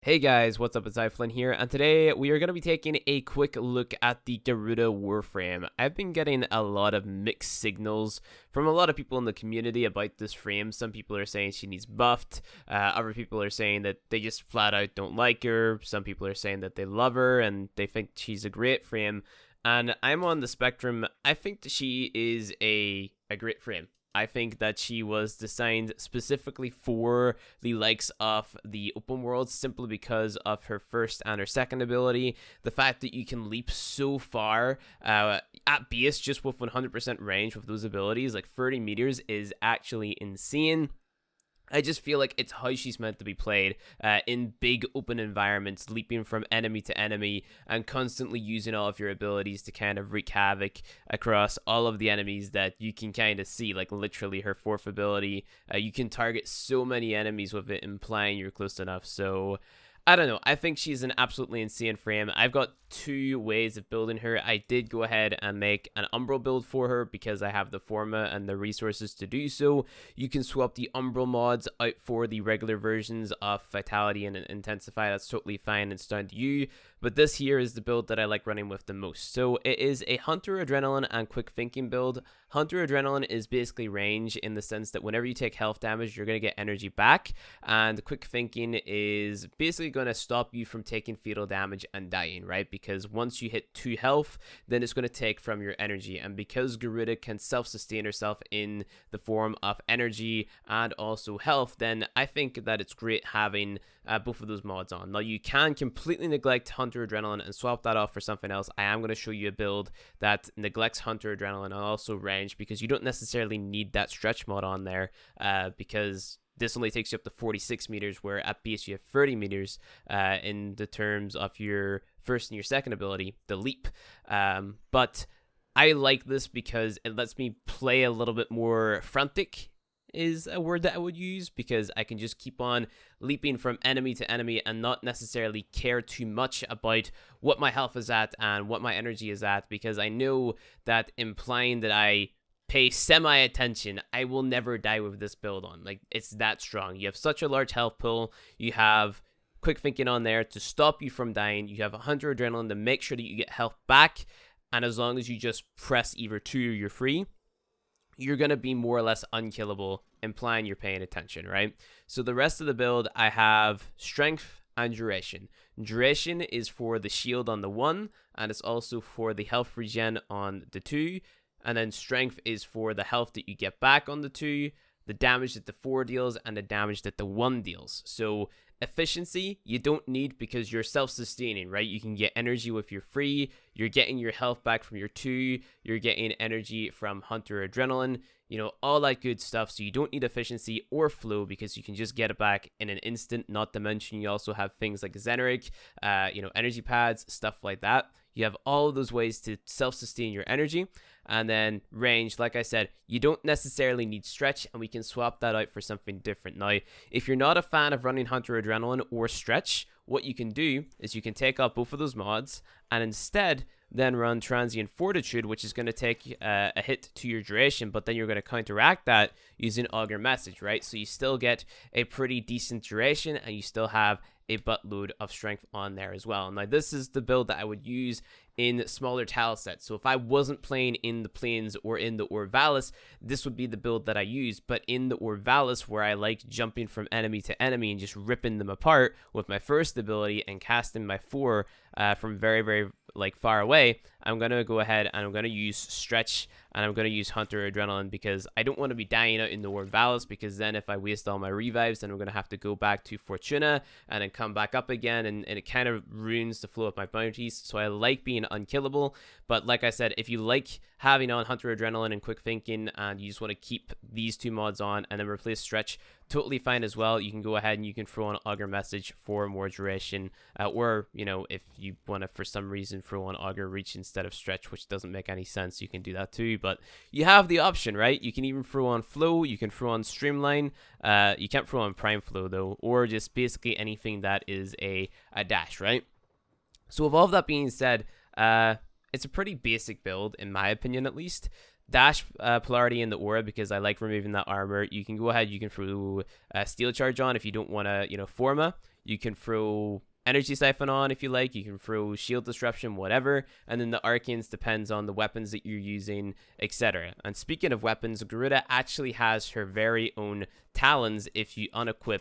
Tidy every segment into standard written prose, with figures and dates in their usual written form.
Hey guys, what's up? It's Iflin here, and today we are going to be taking a quick look at the Garuda Warframe. I've been getting a lot of mixed signals from a lot of people in the community about this frame. Some people are saying she needs buffed, other people are saying that they just flat out don't like her, some people are saying that they love her and they think she's a great frame, and I'm on the spectrum. I think that she is a great frame. I think that she was designed specifically for the likes of the open world simply because of her first and her second ability. The fact that you can leap so far at base just with 100% range with those abilities, like 30 meters, is actually insane. I just feel like it's how she's meant to be played, in big open environments, leaping from enemy to enemy and constantly using all of your abilities to kind of wreak havoc across all of the enemies that you can kind of see. Like literally her fourth ability, you can target so many enemies with it, implying you're close enough. So I don't know. I think she's an absolutely insane frame. I've got two ways of building her. I did go ahead and make an Umbral build for her because I have the Forma and the resources to do so. You can swap the Umbral mods out for the regular versions of Vitality and Intensify. That's totally fine. It's down to you. But this here is the build that I like running with the most. So it is a Hunter Adrenaline and Quick Thinking build. Hunter Adrenaline is basically range in the sense that whenever you take health damage, you're going to get energy back. And Quick Thinking is basically going to stop you from taking fatal damage and dying, right? Because once you hit 2 health, then it's going to take from your energy. And because Garuda can self-sustain herself in the form of energy and also health, then I think that it's great having both of those mods on. Now, you can completely neglect Hunter Adrenaline and swap that off for something else. I am going to show you a build that neglects Hunter Adrenaline and also range, because you don't necessarily need that stretch mod on there, because this only takes you up to 46 meters, where at base you have 30 meters in the terms of your first and your second ability, the leap. But I like this because it lets me play a little bit more frantic, is a word that I would use, because I can just keep on leaping from enemy to enemy and not necessarily care too much about what my health is at and what my energy is at, because I know that implying that I pay semi-attention, I will never die with this build on. Like, it's that strong. You have such a large health pool. You have Quick Thinking on there to stop you from dying. You have 100 Adrenaline to make sure that you get health back. And as long as you just press either 2, you're free, you're going to be more or less unkillable, implying you're paying attention, right? So the rest of the build, I have Strength and Duration. Duration is for the shield on the 1, and it's also for the health regen on the 2. And then Strength is for the health that you get back on the 2, the damage that the 4 deals, and the damage that the 1 deals. So efficiency, you don't need, because you're self-sustaining, right? You can get energy with your free, you're getting your health back from your 2, you're getting energy from Hunter Adrenaline, you know, all that good stuff. So you don't need efficiency or flow, because you can just get it back in an instant. Not to mention you also have things like Xeneric, energy pads, stuff like that. You have all of those ways to self-sustain your energy. And then range, like I said, you don't necessarily need stretch, and we can swap that out for something different. Now, if you're not a fan of running Hunter Adrenaline or stretch, what you can do is you can take out both of those mods and instead then run Transient Fortitude, which is going to take a hit to your duration, but then you're going to counteract that using Augur Message, right? So you still get a pretty decent duration, and you still have a buttload of strength on there as well. Now, this is the build that I would use in smaller tile sets. So if I wasn't playing in the Plains or in the Orvalis, this would be the build that I use. But in the Orvalis, where I like jumping from enemy to enemy and just ripping them apart with my first ability and casting my 4 from very, very far away, I'm going to go ahead and I'm going to use Stretch, and I'm going to use Hunter Adrenaline, because I don't want to be dying out in the Warvalis, because then if I waste all my revives, then I'm going to have to go back to Fortuna and then come back up again, and it kind of ruins the flow of my bounties. So I like being unkillable. But like I said, if you like having on Hunter Adrenaline and Quick Thinking, and you just want to keep these 2 mods on and then replace Stretch, totally fine as well. You can go ahead and you can throw on Augur Message for more duration, or, you know, if you want to for some reason throw on Augur Reach instead of Stretch, which doesn't make any sense, you can do that too. But you have the option, right? You can even throw on Flow, you can throw on Streamline, you can't throw on Prime Flow though, or just basically anything that is a dash, right? So with all of that being said, it's a pretty basic build, in my opinion at least. Dash polarity in the aura, because I like removing that armor. You can go ahead, you can throw Steel Charge on if you don't want to, Forma. You can throw energy siphon on if you like. You can throw shield disruption, whatever. And then the arcanes depends on the weapons that you're using, etc. And speaking of weapons, Garuda actually has her very own Talons if you unequip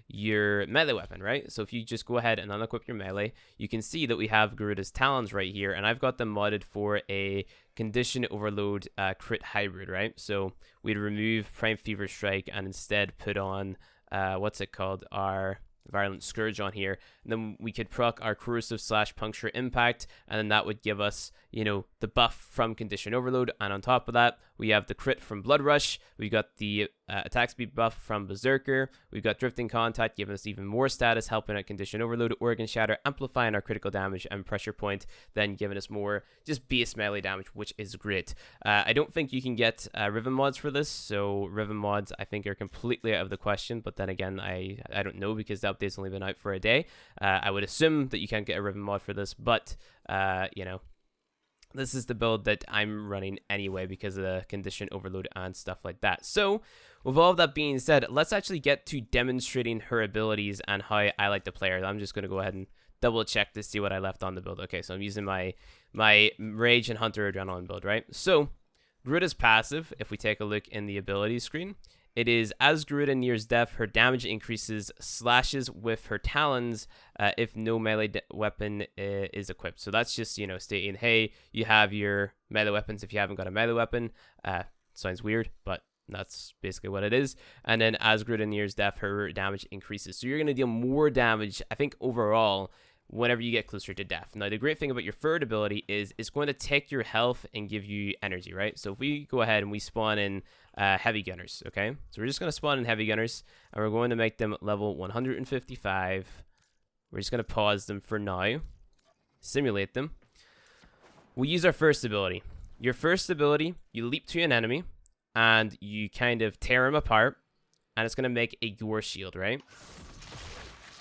your melee weapon, right? So if you just go ahead and unequip your melee, you can see that we have Garuda's Talons right here, and I've got them modded for a condition overload crit hybrid, right? So we'd remove Prime Fever Strike and instead put on what's it called, our Violent Scourge on here, and then we could proc our corrosive / puncture impact, and then that would give us, you know, the buff from condition overload. And on top of that, we have the crit from Blood Rush, we got the attack speed buff from Berserker, we've got drifting contact giving us even more status, helping at condition overload, Organ Shatter amplifying our critical damage, and pressure point then giving us more just base melee damage, which is great. I don't think you can get Riven mods for this, so Riven mods I think are completely out of the question, but then again I don't know because the update's only been out for a day. I would assume that you can't get a Riven mod for this, but you know, this is the build that I'm running anyway because of the condition overload and stuff like that. So with all of that being said, let's actually get to demonstrating her abilities and how I like to play her. I'm just going to go ahead and double check to see what I left on the build. Okay, so I'm using my Rage and Hunter Adrenaline build, right? So Garuda's passive, if we take a look in the abilities screen, it is as Garuda nears death, her damage increases, slashes with her talons if no melee weapon is equipped. So that's just, you know, stating, hey, you have your melee weapons if you haven't got a melee weapon. Sounds weird, but that's basically what it is. And then as Garuda nears death, her damage increases. So you're going to deal more damage, I think, overall, whenever you get closer to death. Now, the great thing about your third ability is it's going to take your health and give you energy, right? So if we go ahead and we spawn in heavy gunners, okay? So we're just going to spawn in heavy gunners, and we're going to make them level 155. We're just going to pause them for now, simulate them. We use our first ability. Your first ability, you leap to an enemy, and you kind of tear them apart, and it's going to make a gore shield, right?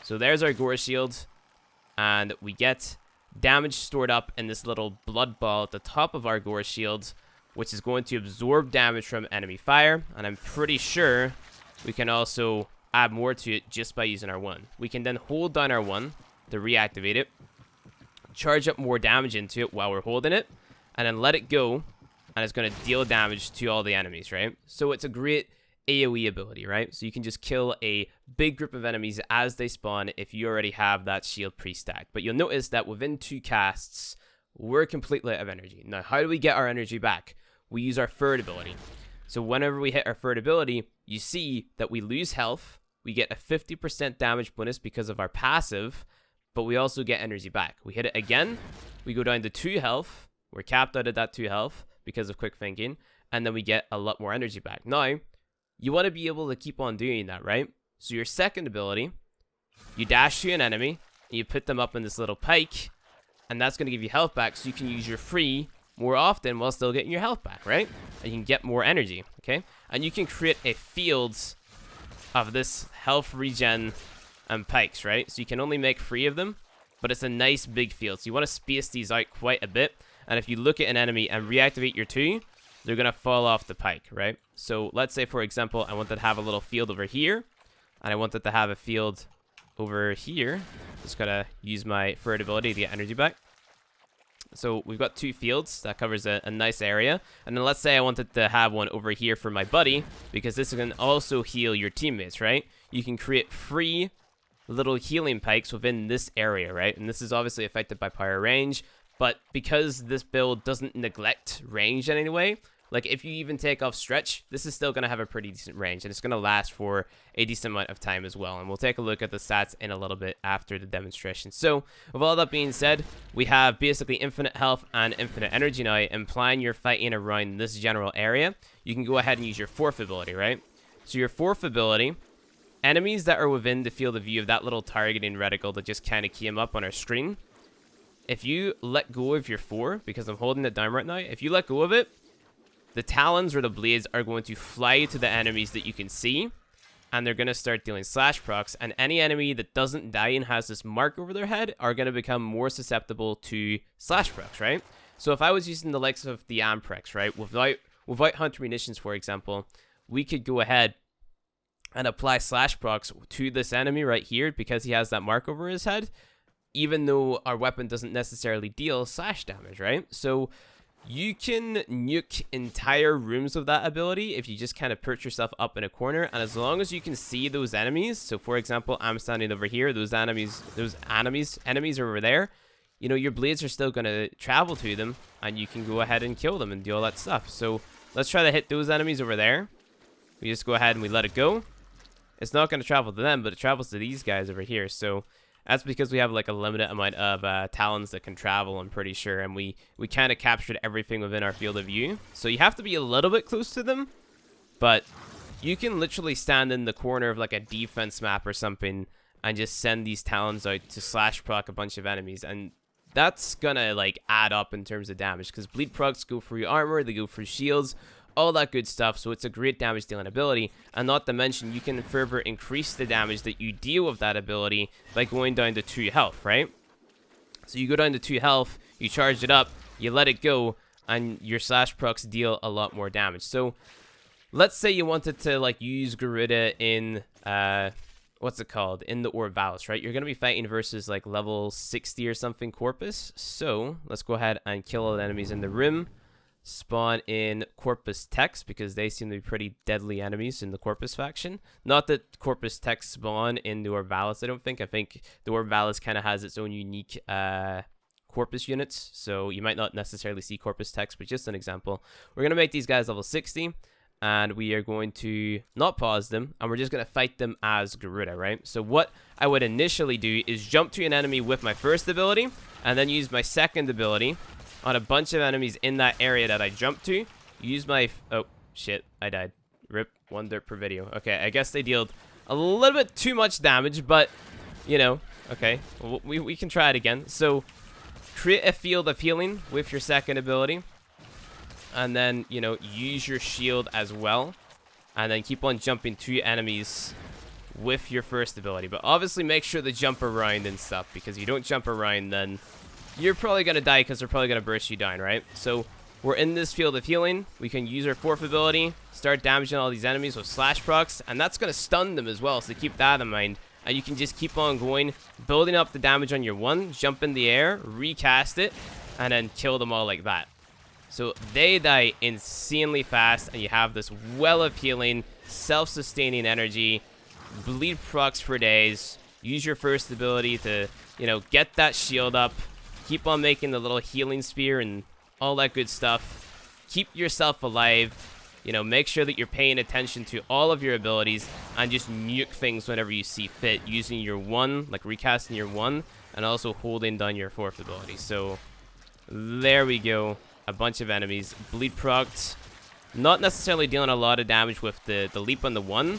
So there's our gore shield. And we get damage stored up in this little blood ball at the top of our gore shield, which is going to absorb damage from enemy fire. And I'm pretty sure we can also add more to it just by using our 1. We can then hold down our 1 to reactivate it, charge up more damage into it while we're holding it, and then let it go, and it's going to deal damage to all the enemies, right? So it's a great AoE ability, right? So you can just kill a big group of enemies as they spawn if you already have that shield pre-stacked. But you'll notice that within 2 casts, we're completely out of energy. Now, how do we get our energy back? We use our third ability. So whenever we hit our third ability, you see that we lose health, we get a 50% damage bonus because of our passive, but we also get energy back. We hit it again, we go down to 2 health, we're capped out at that 2 health because of quick thinking, and then we get a lot more energy back. Now, you want to be able to keep on doing that, right? So your second ability, you dash to an enemy, and you put them up in this little pike, and that's going to give you health back, so you can use your free more often while still getting your health back, right? And you can get more energy, okay? And you can create a field of this health regen and pikes, right? So you can only make 3 of them, but it's a nice big field. So you want to space these out quite a bit, and if you look at an enemy and reactivate your 2, they're going to fall off the pike, right? So let's say, for example, I wanted to have a little field over here, and I wanted to have a field over here. Just got to use my third ability to get energy back. So we've got 2 fields. That covers a nice area. And then let's say I wanted to have one over here for my buddy, because this can also heal your teammates, right? You can create 3 little healing pikes within this area, right? And this is obviously affected by power range, but because this build doesn't neglect range in any way, like if you even take off stretch, this is still going to have a pretty decent range, and it's going to last for a decent amount of time as well. And we'll take a look at the stats in a little bit after the demonstration. So with all that being said, we have basically infinite health and infinite energy now, implying you're fighting around this general area. You can go ahead and use your 4th ability, right? So your 4th ability, enemies that are within the field of view of that little targeting reticle that just kind of came up on our screen, if you let go of your 4, because I'm holding it down right now, if you let go of it, the talons or the blades are going to fly to the enemies that you can see, and they're going to start dealing slash procs, and any enemy that doesn't die and has this mark over their head are going to become more susceptible to slash procs, right? So if I was using the likes of the Amprex, right, without Hunter Munitions, for example, we could go ahead and apply slash procs to this enemy right here because he has that mark over his head, even though our weapon doesn't necessarily deal slash damage, right? So you can nuke entire rooms of that ability if you just kind of perch yourself up in a corner, and as long as you can see those enemies, so for example, I'm standing over here, those enemies are over there, you know, your blades are still going to travel to them, and you can go ahead and kill them and do all that stuff. So let's try to hit those enemies over there. We just go ahead and we let it go. It's not going to travel to them, but it travels to these guys over here. So that's because we have like a limited amount of talons that can travel, I'm pretty sure. And we kind of captured everything within our field of view. So you have to be a little bit close to them. But you can literally stand in the corner of like a defense map or something and just send these talons out to slash proc a bunch of enemies. And that's going to like add up in terms of damage. Because bleed procs go through armor, they go through shields, all that good stuff. So it's a great damage dealing ability, and not to mention you can further increase the damage that you deal with that ability by going down to 2 health, right? So you go down to 2 health, you charge it up, you let it go, and your slash procs deal a lot more damage. So let's say you wanted to like use Garuda in what's it called, in the Orvalis, right? You're going to be fighting versus like level 60 or something Corpus. So let's go ahead and kill all the enemies in the room. Spawn in Corpus Techs because they seem to be pretty deadly enemies in the Corpus faction. Not that Corpus Techs spawn in the Orvalis, I don't think. I think the Orvalis kind of has its own unique Corpus units, so you might not necessarily see Corpus Techs, but just an example. We're going to make these guys level 60, and we are going to not pause them, and we're just going to fight them as Garuda, right? So what I would initially do is jump to an enemy with my first ability, and then use my second ability on a bunch of enemies in that area that I jumped to. Use my... oh, shit. I died. Rip. 1 dirt per video. Okay, I guess they dealt a little bit too much damage, but, you know, okay. We can try it again. So, create a field of healing with your second ability. And then, you know, use your shield as well. And then keep on jumping to enemies with your first ability. But obviously make sure to jump around and stuff, because if you don't jump around, then you're probably going to die because they're probably going to burst you down, right? So we're in this field of healing. We can use our 4th ability, start damaging all these enemies with slash procs, and that's going to stun them as well, so keep that in mind. And you can just keep on going, building up the damage on your 1, jump in the air, recast it, and then kill them all like that. So they die insanely fast, and you have this well of healing, self-sustaining energy, bleed procs for days, use your first ability to, you know, get that shield up, keep on making the little healing spear and all that good stuff. Keep yourself alive. You know, make sure that you're paying attention to all of your abilities and just nuke things whenever you see fit, using your 1, like recasting your 1, and also holding down your 4th ability. So there we go. A bunch of enemies. Bleed procs. Not necessarily dealing a lot of damage with the leap on the 1,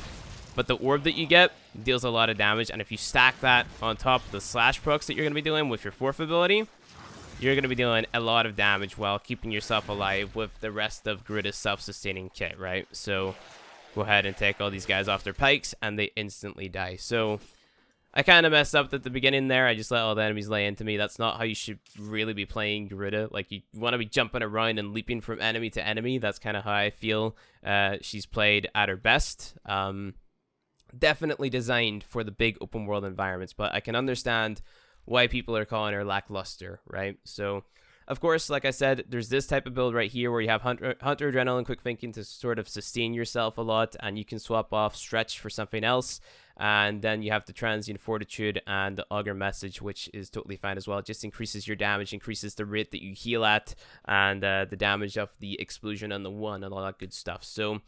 but the orb that you get deals a lot of damage, and if you stack that on top of the slash procs that you're going to be doing with your 4th ability, you're going to be doing a lot of damage while keeping yourself alive with the rest of Garuda's self-sustaining kit, right? So go ahead and take all these guys off their pikes, and they instantly die. So I kind of messed up at the beginning there. I just let all the enemies lay into me. That's not how you should really be playing Garuda. Like, you want to be jumping around and leaping from enemy to enemy. That's kind of how I feel she's played at her best. Definitely designed for the big open world environments, but I can understand why people are calling her lackluster, right? So, of course, like I said, there's this type of build right here where you have Hunter Adrenaline, Quick Thinking to sort of sustain yourself a lot, and you can swap off Stretch for something else, and then you have the Transient Fortitude and the Augur Message, which is totally fine as well. It just increases your damage, increases the rate that you heal at, and the damage of the explosion on the 1 and all that good stuff. So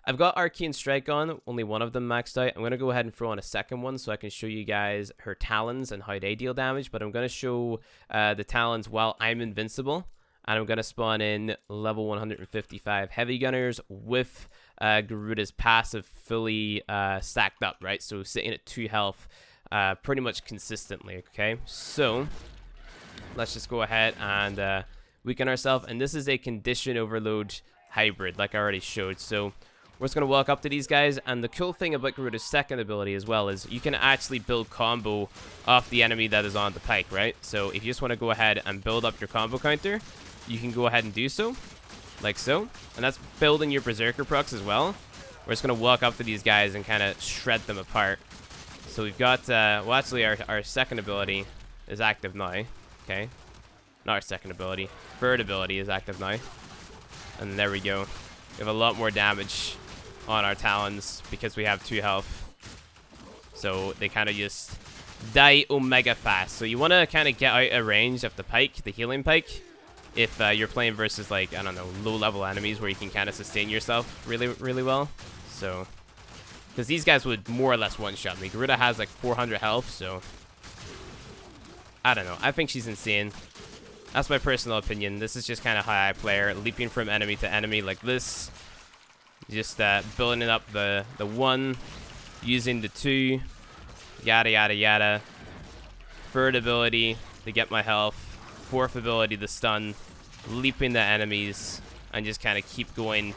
I've got Arcane Strike on, only one of them maxed out. I'm going to go ahead and throw on a second one so I can show you guys her Talons and how they deal damage, but I'm going to show the Talons while I'm invincible, and I'm going to spawn in level 155 Heavy Gunners with Garuda's passive fully stacked up, right? So sitting at 2 health pretty much consistently, okay? So let's just go ahead and weaken ourselves, and this is a Condition Overload hybrid, like I already showed. So we're just going to walk up to these guys, and the cool thing about Garuda's second ability as well is you can actually build combo off the enemy that is on the pike, right? So if you just want to go ahead and build up your combo counter, you can go ahead and do so, like so. And that's building your Berserker procs as well. We're just going to walk up to these guys and kind of shred them apart. So we've got, well, actually, our second ability is active now. Okay. Not our second ability. Third ability is active now. And there we go. We have a lot more damage on our Talons because we have 2 health. So they kind of just die omega fast. So you want to kind of get out of range of the pike, the healing pike, if you're playing versus, like, I don't know, low-level enemies where you can kind of sustain yourself really, really well. So, because these guys would more or less one-shot me. Garuda has, like, 400 health, so I don't know. I think she's insane. That's my personal opinion. This is just kind of how I play her, leaping from enemy to enemy like this. Just building up the 1, using the 2, yada, yada, yada. Third ability to get my health. Fourth ability, the stun, leaping the enemies, and just kind of keep going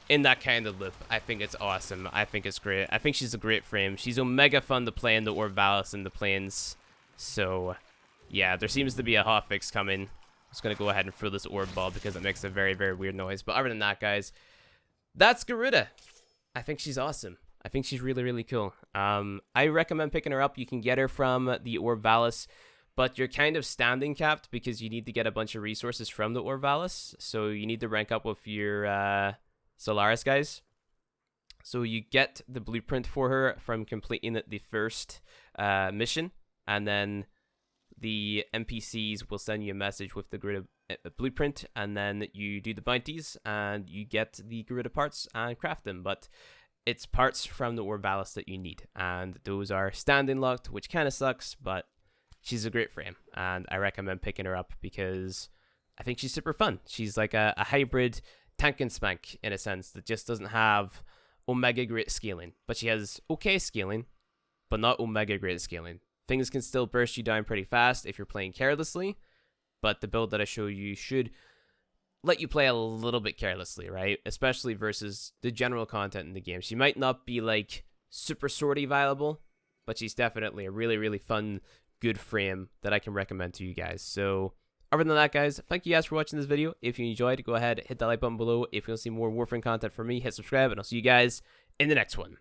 in that kind of loop. I think it's awesome. I think it's great. I think she's a great frame. She's omega fun to play in the Orvalis and the plains. So, yeah, there seems to be a hotfix coming. I'm just going to go ahead and throw this orb ball because it makes a very, very weird noise. But other than that, guys, that's Garuda. I think she's awesome. I think she's really, really cool. I recommend picking her up. You can get her from the Orvalis, but you're kind of standing capped because you need to get a bunch of resources from the Orvalis. So you need to rank up with your Solaris guys. So you get the blueprint for her from completing the first mission, and then the NPCs will send you a message with the Garuda blueprint, and then you do the bounties, and you get the Garuda parts and craft them. But it's parts from the Orvalis that you need, and those are standing locked, which kind of sucks, but she's a great frame, and I recommend picking her up because I think she's super fun. She's like a hybrid tank and spank in a sense that just doesn't have omega great scaling, but she has okay scaling, but not omega great scaling. Things can still burst you down pretty fast if you're playing carelessly, but the build that I show you should let you play a little bit carelessly, right? Especially versus the general content in the game. She might not be like super swordy viable, but she's definitely a really, really fun, good frame that I can recommend to you guys. So other than that, guys, thank you guys for watching this video. If you enjoyed, go ahead, hit that like button below. If you want to see more Warframe content from me, hit subscribe, and I'll see you guys in the next one.